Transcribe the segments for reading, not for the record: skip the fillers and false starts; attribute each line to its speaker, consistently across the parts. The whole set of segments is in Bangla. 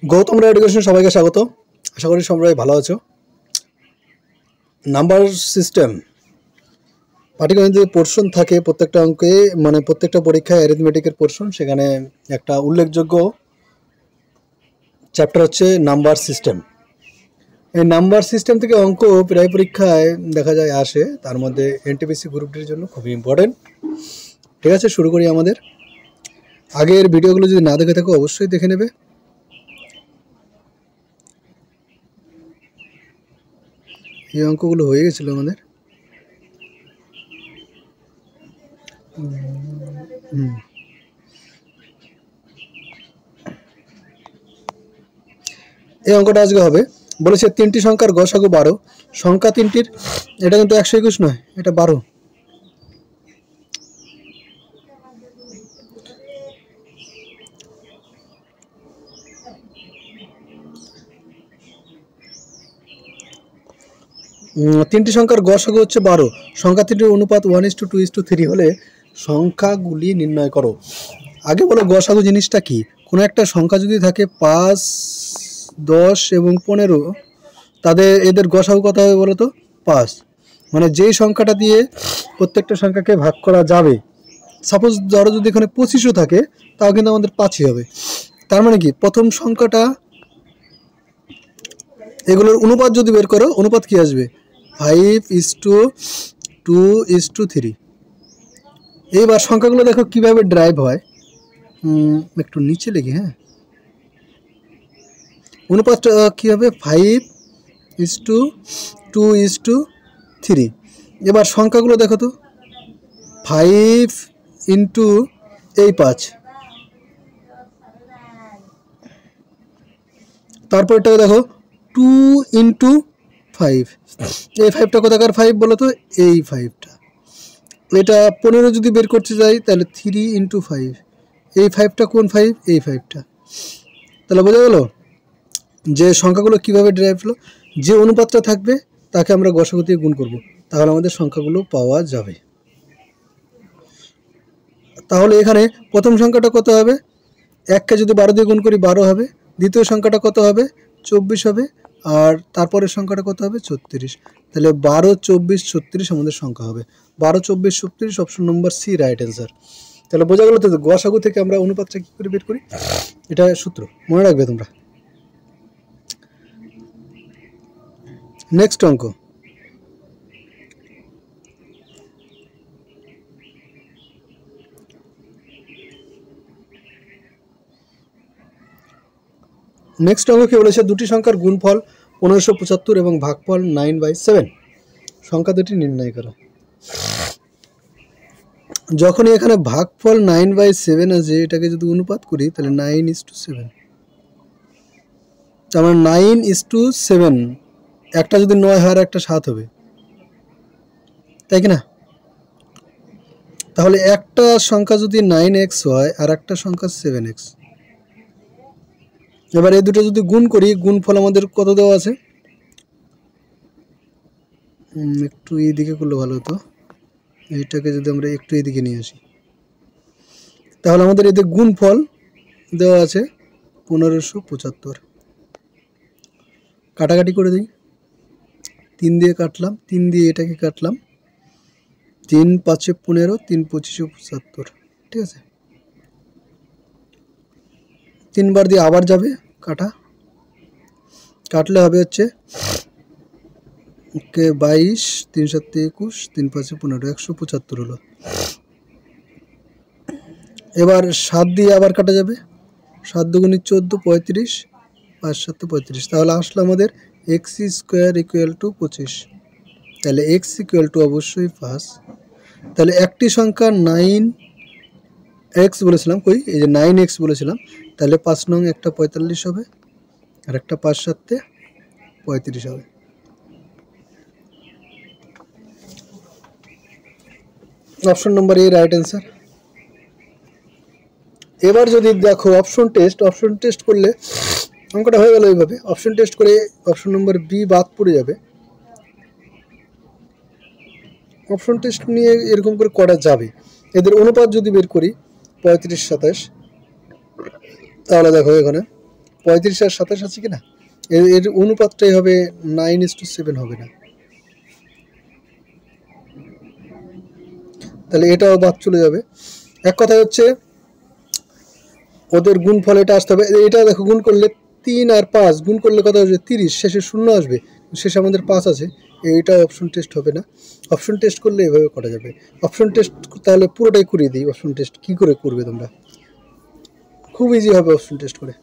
Speaker 1: গৌতম রায় এডুকেশন সবাইকে স্বাগত। আশা করি সবাই ভালো আছো। নাম্বার সিস্টেম পাটিগণিতের পোর্শন থাকে প্রত্যেকটা অঙ্কে, মানে প্রত্যেকটা পরীক্ষায় অ্যারিথমেটিকের পোর্শন। সেখানে একটা উল্লেখযোগ্য চ্যাপ্টার হচ্ছে নাম্বার সিস্টেম। এই নাম্বার সিস্টেম থেকে অঙ্ক প্রায় পরীক্ষায় দেখা যায় আসে, তার মধ্যে এনটিপিসি গ্রুপটির জন্য খুবই ইম্পর্টেন্ট। ঠিক আছে, শুরু করি। আমাদের আগের ভিডিওগুলো যদি না দেখে থাকো অবশ্যই দেখে নেবে। এই অঙ্কগুলো হয়ে গেছিল আমাদের। এই অঙ্কটা আজকে হবে। বলেছে তিনটি সংখ্যার গসাগু 12। সংখ্যা তিনটির, এটা কিন্তু 121 নয়, এটা 12। তিনটি সংখ্যার গসাগু হচ্ছে 12। সংখ্যা তিনটির অনুপাত 1:2:3 হলে সংখ্যাগুলি নির্ণয় করো। আগে বলো গসাগু জিনিসটা কি। কোনো একটা সংখ্যা যদি থাকে 5, 10 এবং 15, এদের গসাগু কত হবে বলো তো? 5। মানে যেই সংখ্যাটা দিয়ে প্রত্যেকটা সংখ্যাকে ভাগ করা যাবে, সাপোজ ধরো যদি এখানে 25ও থাকে, তাও কিন্তু আমাদের 5ই হবে। তার মানে কি, প্রথম সংখ্যাটা, এগুলোর অনুপাত যদি বের করো, অনুপাত কি আসবে? 5:2:3। এইবার সংখ্যাগুলো দেখো কিভাবে ড্রাইভ হয়। একটু নিচে লিখি। হ্যাঁ, অনুপাতটা কি হবে? 5:2:3। এবার সংখ্যাগুলো দেখো তো, 5 ইন্টু এই 5, তারপরটাকে দেখো 2 ইন্টু 5। এই 5টা কোথাকার 5 বলো তো? এই 5টা। এটা 15 যদি বের করতে যাই তাহলে 3 ইন্টু 5। এই 5টা কোন 5? এই 5টা। তাহলে বোঝা গেল যে সংখ্যাগুলো কিভাবে ড্রাইভ হলো। যে অনুপাতটা থাকবে তাকে আমরা গসাগু দিয়ে গুণ করব, তাহলে আমাদের সংখ্যাগুলো পাওয়া যাবে। তাহলে এখানে প্রথম সংখ্যাটা কত হবে? 1কে যদি 12 দিয়ে গুণ করি 12 হবে। দ্বিতীয় সংখ্যাটা কত হবে? 24 হবে। আর তারপরের সংখ্যাটা কত হবে? 36। তাহলে 12, 24, 36 আমাদের সংখ্যা হবে। 12, 24, 36, option number C right answer. তাহলে বোঝা গেল তো গসাগু থেকে আমরা অনুপাতটা কী করে বের করি। এটা সূত্র মনে রাখবে তোমরা। নেক্সট অঙ্ক। নেক্সট অঙ্ক কি বলেছে? দুটি সংখ্যার গুণফল 1575 এবং ভাগফল 9/7। সংখ্যা দুটি নির্ণয় করো। যখনই এখানে ভাগফল 9/7 আছে, এটাকে যদি অনুপাত করি তাহলে 9:7। তার মানে 9:7। একটা যদি 9 হয় আর একটা 7 হবে, তাই কি না? তাহলে একটা সংখ্যা যদি 9x হয় আর একটা সংখ্যা 7x, এবার এই দুটো যদি গুণ করি, গুণফল আমাদের কত দেওয়া আছে? একটু এইদিকে করলে ভালো হতো। এইটাকে যদি আমরা একটু এইদিকে নিয়ে আসি, তাহলে আমাদের এতে গুণফল দেওয়া আছে 1575। কাটাকাটি করে দিই। 3 দিয়ে কাটলাম, 3 দিয়ে এটাকে কাটলাম। 3 5 15, 3 25 75। ঠিক আছে, 3 বার দিয়ে আবার যাবে কাটা, কাটলে হবে হচ্ছে 22, 3 7 21, 3 5 15, 175 হলো। এবার 7 দিয়ে আবার কাটা যাবে। 7 দুগুণে 14, 35, 5 7 35। তাহলে আসলে আমাদের x² = 25। তাহলে x = অবশ্যই 5। তাহলে একটি সংখ্যা 9x বলেছিলাম, কই এই যে 9x বলেছিলাম। তাহলে 5 নং একটা 45 হবে, আর একটা 5 7 35 হবে। অপশন নম্বর এ রাইট অ্যান্সার। এবার যদি দেখো অপশন টেস্ট করলে অঙ্কটা হয়ে গেল এইভাবে। অপশন টেস্ট করে অপশন নম্বর বি বাদ পড়ে যাবে। অপশন টেস্ট নিয়ে এরকম করে করা যাবে। এদের অনুপাত যদি বের করি 35 27, তাহলে দেখো এখানে 35 আর 27 আছে কিনা, এর অনুপাতটাই হবে 9:7 হবে না, তাহলে এটাও বাদ চলে যাবে। এক কথা হচ্ছে ওদের গুণফল এটা আসতে হবে। এটা দেখো গুণ করলে 3 আর 5 গুণ করলে কত আসবে 30, শেষে 0 আসবে, শেষে আমাদের 5 আছে, এইটা অপশন টেস্ট হবে না। অপশন টেস্ট করলে এভাবে করা যাবে। অপশন টেস্ট তাহলে পুরোটাই করিয়ে দিই। অপশন টেস্ট কি করে করবে তোমরা, খুব ইজি হবে অপশন টেস্ট করে।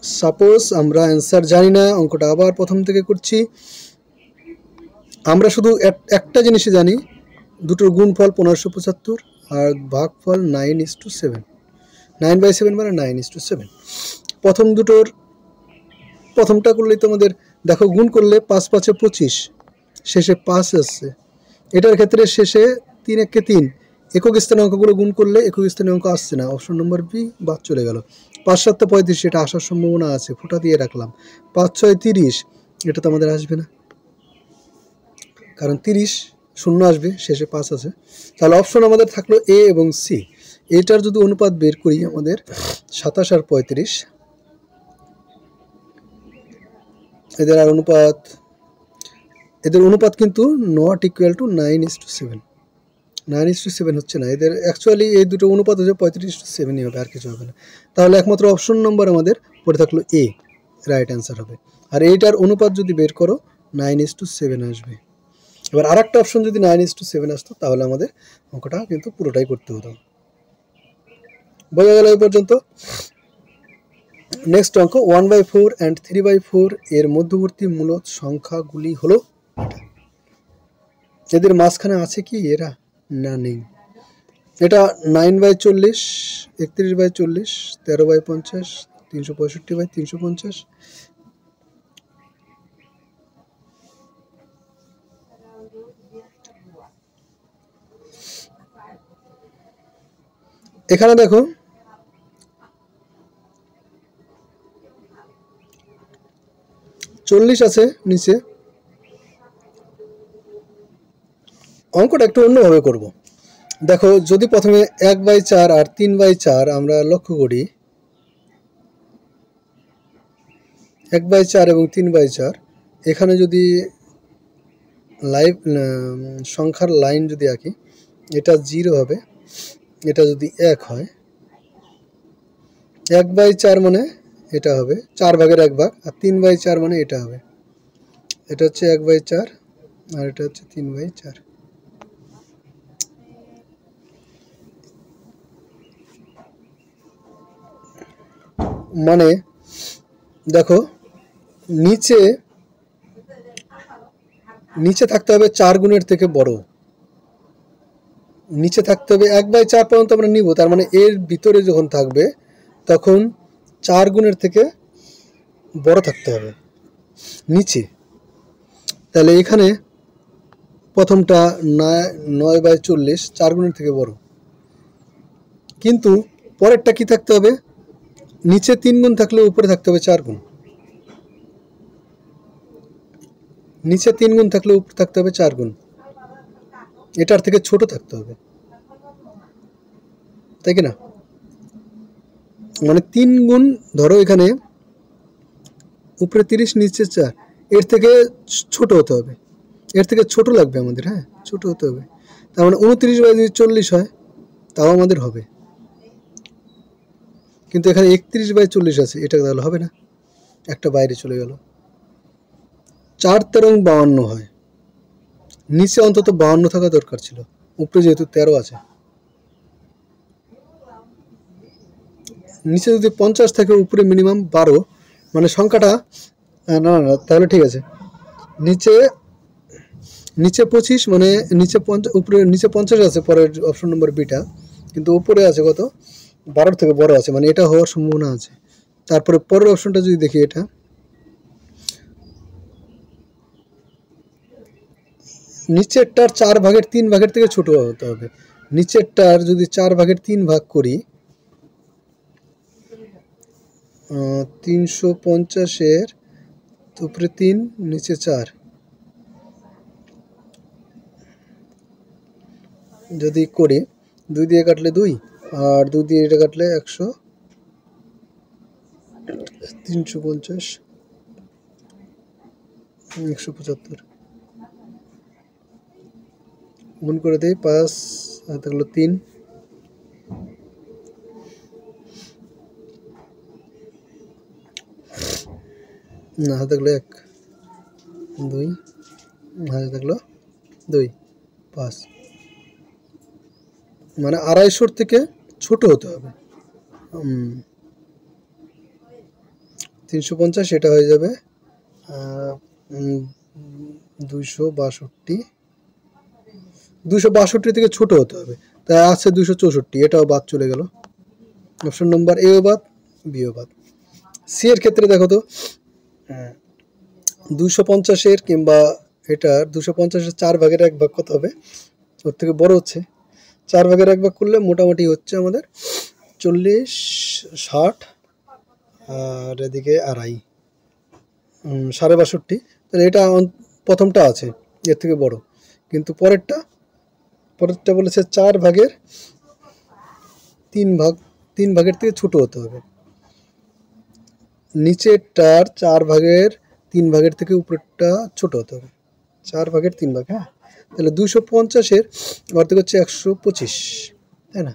Speaker 1: সাপোজ আমরা অ্যান্সার জানি না, অঙ্কটা আবার প্রথম থেকে করছি। আমরা শুধু একটা জিনিসই জানি, দুটোর গুণফল 1575 আর ভাগফল 9:7, 9/7 মানে 9:7। প্রথম দুটোর প্রথমটা করলেই তোমাদের দেখো গুণ করলে 5 5 25, শেষে 5 আসছে। এটার ক্ষেত্রে শেষে 3 1 3, একক স্থানে অঙ্কগুলো গুণ করলে একক স্থানে অঙ্ক আসছে না, অপশন নম্বর বি বাদ চলে গেল। 5 7 35, এটা আসার সম্ভাবনা আছে, ফুটা দিয়ে রাখলাম। 5 6 30, এটা তো আমাদের আসবে না, কারণ 30 শূন্য আসবে, শেষে 5 আছে। তাহলে অপশন আমাদের থাকলো এ এবং সি। এটার যদি অনুপাত বের করি আমাদের 27 আর 35, এদের অনুপাত কিন্তু নট ইকুয়াল টু 9:7, 9:7 হচ্ছে না, এদের অ্যাকচুয়ালি এই দুটো অনুপাত হচ্ছে 35:7ই হবে, আর কিছু হবে না। তাহলে একমাত্র অপশন নম্বর আমাদের পড়ে থাকলো এ, রাইট অ্যান্সার হবে। আর এইটার অনুপাত যদি বের করো 9:7 আসবে। এবার আর একটা অপশন যদি 9:7 আসতো তাহলে আমাদের অঙ্কটা কিন্তু পুরোটাই করতে হতো। বোঝা গেল এই পর্যন্ত। নেক্সট অঙ্ক 1/4 অ্যান্ড 3/4 এর মধ্যবর্তী মূলদ সংখ্যাগুলি হলো, এদের মাঝখানে আছে কি এরা, না নেই। এটা 9/40, 31/40, 13/50, 365/350। এখানে দেখো 40 আছে নিচে। অঙ্কটা একটু অন্যভাবে করব। দেখো যদি প্রথমে 1/4 আর 3/4 আমরা লক্ষ্য করি, 1/4 এবং 3/4, এখানে যদি সংখ্যার লাইন যদি আঁকি, এটা 0 হবে, এটা যদি 1 হয়, 1/4 মানে এটা হবে 4 ভাগের 1 ভাগ, আর 3/4 মানে এটা হবে, এটা হচ্ছে 1/4 আর এটা হচ্ছে 3/4। মানে দেখো নিচে থাকতে হবে 4 গুণের থেকে বড়, নিচে থাকতে হবে 1/4 পর্যন্ত আমরা নিব, তার মানে এর ভিতরে যখন থাকবে তখন 4 গুণের থেকে বড় থাকতে হবে নিচে। তাহলে এখানে প্রথমটা 9/40, 4 গুণের থেকে বড়, কিন্তু পরেরটা কি থাকতে হবে, নিচে 3 গুণ থাকলে উপরে থাকতে হবে 4 গুণ, নিচে 3 গুণ থাকলে উপরে থাকতে হবে 4 গুণ, এটার থেকে ছোট থাকতে হবে, তাই কি না? মানে 3 গুণ, ধরো এখানে উপরে 30 নিচে 4, এর থেকে ছোট হতে হবে, এর থেকে ছোট লাগবে আমাদের, হ্যাঁ ছোট হতে হবে। তার মানে 29/40 হয় তাও আমাদের হবে, কিন্তু এখানে 31/40 আছে, এটা তাহলে হবে না, একটা বাইরে চলে গেল। 4 13 52 হয়, নিচে অন্তত 52 থাকা দরকার ছিল, উপরে যেহেতু 13 আছে। নিচে যদি 50 থাকে, উপরে মিনিমাম 12, মানে সংখ্যাটা না না তাহলে ঠিক আছে, নিচে 25, মানে নিচে 50, উপরে নিচে 50 আছে পরের অপশন নম্বর বিটা, কিন্তু উপরে আছে কত, 12 থেকে বড় আছে, মানে এটা হওয়ার সম্ভাবনা আছে। তারপরে পরের অপশনটা যদি দেখি, এটা নিচেরটার 4 ভাগের 3 ভাগের থেকে ছোট হতে হবে, নিচেরটার যদি 4 ভাগের 3 ভাগ করি, 350-এর উপরে 3 নিচে 4, যদি করি 2 দিয়ে কাটলে 2, আর 2 দিয়ে এটা কাটলে 100, 350 175 গুণ করে দেই 5 হাতে থাকলো 3 না হাতে থাকলো 1 2 হাতে থাকলো 2 5 মানে 250 থেকে ছোট হতে হবে 350 এটা হয়ে যাবে 262 থেকে ছোট হতে হবে তাই আছে 264 এটাও বাদ চলে গেল অপশন নাম্বার এও বাদ বিও বাদ সি এর ক্ষেত্রে দেখো তো 250 এর কিংবা এটার 250 এর 4 ভাগের 1 ভাগ কত হবে ওর থেকে বড় হচ্ছে 4 ভাগের 1 ভাগ করলে মোটামুটি হচ্ছে আমাদের 40 60 আর এদিকে আড়াই 62.5 তাহলে এটা প্রথমটা আছে এর থেকে বড় কিন্তু পরেরটা বলেছে 4 ভাগের 3 ভাগের থেকে ছোট হতে হবে নিচেরটার 4 ভাগের 3 ভাগের থেকে উপরেরটা ছোট হতে হবে 4 ভাগের 3 ভাগ হ্যাঁ তাহলে 250 এর অর্ধেক হচ্ছে 125 তাই না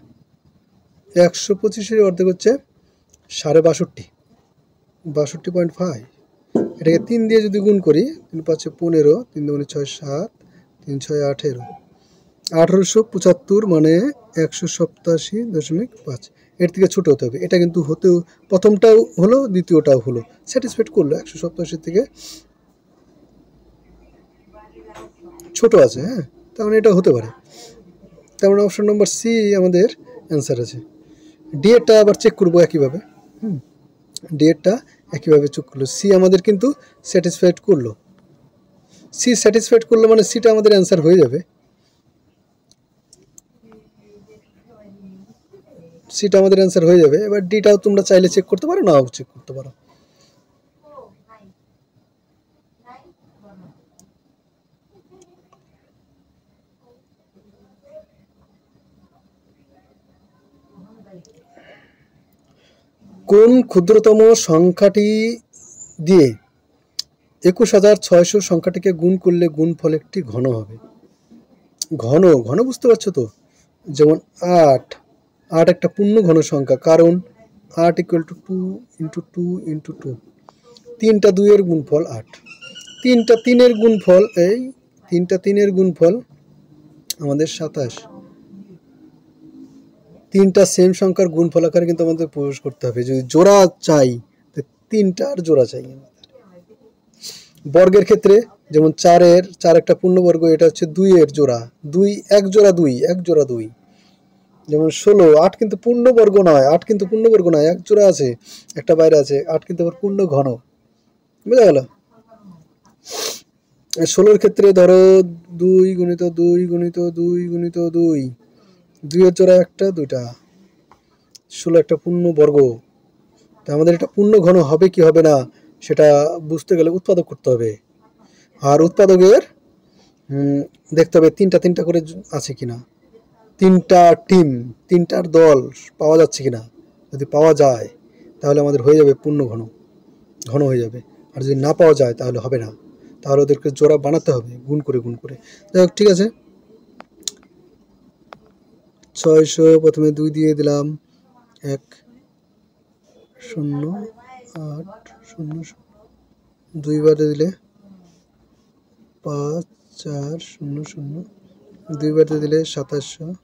Speaker 1: 125 এর অর্ধেক হচ্ছে 62.5 62.5 এটাকে 3 দিয়ে যদি গুণ করি 3 5 15 3 2 6 7 3 6 18 1875 মানে 187.5 এর থেকে ছোট হতে হবে এটা কিন্তু হতেও প্রথমটাও হলো দ্বিতীয়টাও হলো স্যাটিসফাইড করলো 187 থেকে ছোট আছে হ্যাঁ তার মানে এটা হতে পারে তার মানে অপশন নম্বর সি আমাদের অ্যান্সার আছে ডি এরটা আবার চেক করবো একইভাবে ডি এরটা একইভাবে চেক করলো সি আমাদের কিন্তু স্যাটিসফাইড করলো সি স্যাটিসফাইড করলো মানে সিটা আমাদের অ্যান্সার হয়ে যাবে সিটা আমাদের অ্যান্সার হয়ে যাবে এবার ডিটাও তোমরা চাইলে চেক করতে পারো নাও চেক করতে পারো কোন ক্ষুদ্রতম সংখ্যাটি দিয়ে 21,600 সংখ্যাটিকে গুণ করলে গুণফল একটি ঘন হবে ঘন ঘন বুঝতে পারছো তো যেমন 8 একটা পূর্ণ ঘন সংখ্যা কারণ 8 = 2 × 2 × 2 তিনটা 2 এর গুণফল 8 তিনটা 3 এর গুণফল এই তিনটা 3 এর গুণফল আমাদের 27 তিনটা সেম সংখ্যার গুণফল আকারে কিন্তু আমাদের প্রকাশ করতে হবে যদি জোড়া চাই তো তিনটার জোড়া চাই বর্গের ক্ষেত্রে যেমন 4 একটা পূর্ণবর্গ এটা হচ্ছে 2 এর জোড়া 2 এক জোড়া 2 যেমন 16 8 কিন্তু পূর্ণবর্গ নয় 8 কিন্তু পূর্ণবর্গ নয় এক জোড়া আছে একটা বাইরে আছে 8 কিন্তু আবার পূর্ণ ঘন বুঝা গেল 16 এর ক্ষেত্রে ধরো 2 × 2 × 2 × 2 2 এর জোড়া একটা দুইটা 16 একটা পূর্ণবর্গ তা আমাদের এটা পূর্ণ ঘন হবে কি হবে না সেটা বুঝতে গেলে উৎপাদক করতে হবে আর উৎপাদকের দেখতে হবে তিনটা করে আছে কিনা তিনটা টিম তিনটার দল পাওয়া যাচ্ছে কিনা যদি পাওয়া যায় তাহলে আমাদের হয়ে যাবে পূর্ণ ঘন হয়ে যাবে আর যদি না পাওয়া যায় তাহলে হবে না তাহলে ওদেরকে জোড়া বানাতে হবে গুণ করে যাই হোক ঠিক আছে 600 প্রথমে 2 দিয়ে দিলাম 1 0 8 0 2 বারে দিলে 5 4 0 0 2 বারে দিলে 2700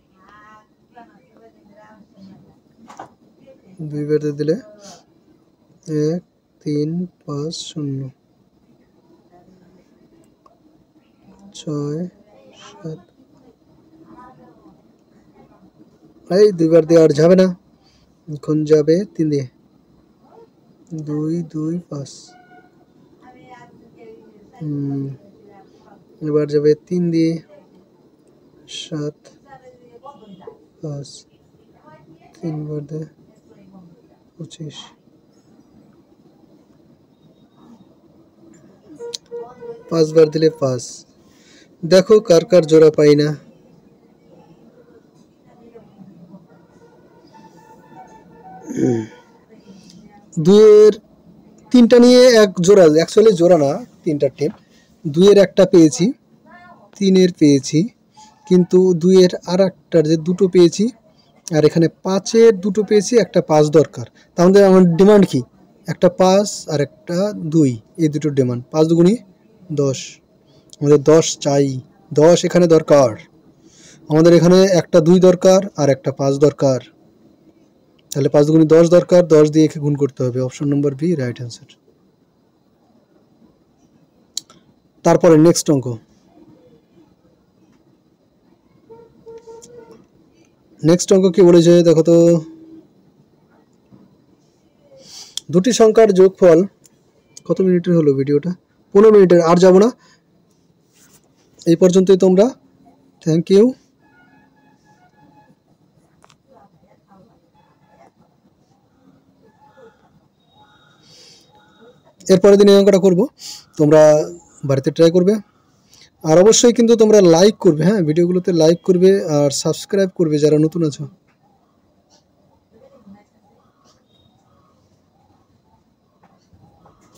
Speaker 1: 2 বারে দিলে 1 3 5 0 6 7 এই 2 বার দিয়ে আর যাবে না এখন যাবে 3 দিয়ে 2 2 5 এবার যাবে 3 দিয়ে 7 5 3 বার দিয়ে 25 5 বার দিলে 5 দেখো কার কার জোড়া পাই না 2 এর তিনটা নিয়ে এক জোড়া, অ্যাকচুয়ালি জোড়া না, তিনটা টিম। 2-এর একটা পেয়েছি, 3-এর পেয়েছি, কিন্তু 2-এর আর একটার যে দুটো পেয়েছি, আর এখানে 5-এর দুটো পেয়েছি, একটা 5 দরকার। তাহলে আমার ডিমান্ড কি? একটা 5 আর একটা 2, এই দুটোর ডিমান্ড। 5 দুগুণি 10, আমাদের 10 চাই, 10 এখানে দরকার। আমাদের এখানে একটা 2 দরকার আর একটা 5 দরকার, তাহলে 5 দুগুণি 10 দরকার, 10 দিয়ে একে গুণ করতে হবে। Option number B right answer. তারপরে নেক্সট অঙ্ক। নেক্সট অঙ্ক কি বলেছে দেখো তো, দুটি সংখ্যার যোগফল, কত মিনিটের হলো ভিডিওটা? 15 মিনিটের, আর যাব না, এই পর্যন্তই তোমরা। Thank you. এরপরের দিন এই অঙ্কটা করবো, তোমরা বাড়িতে ট্রাই করবে। আর অবশ্যই কিন্তু তোমরা লাইক করবে, হ্যাঁ, ভিডিওগুলোতে লাইক করবে আর সাবস্ক্রাইব করবে যারা নতুন আছো।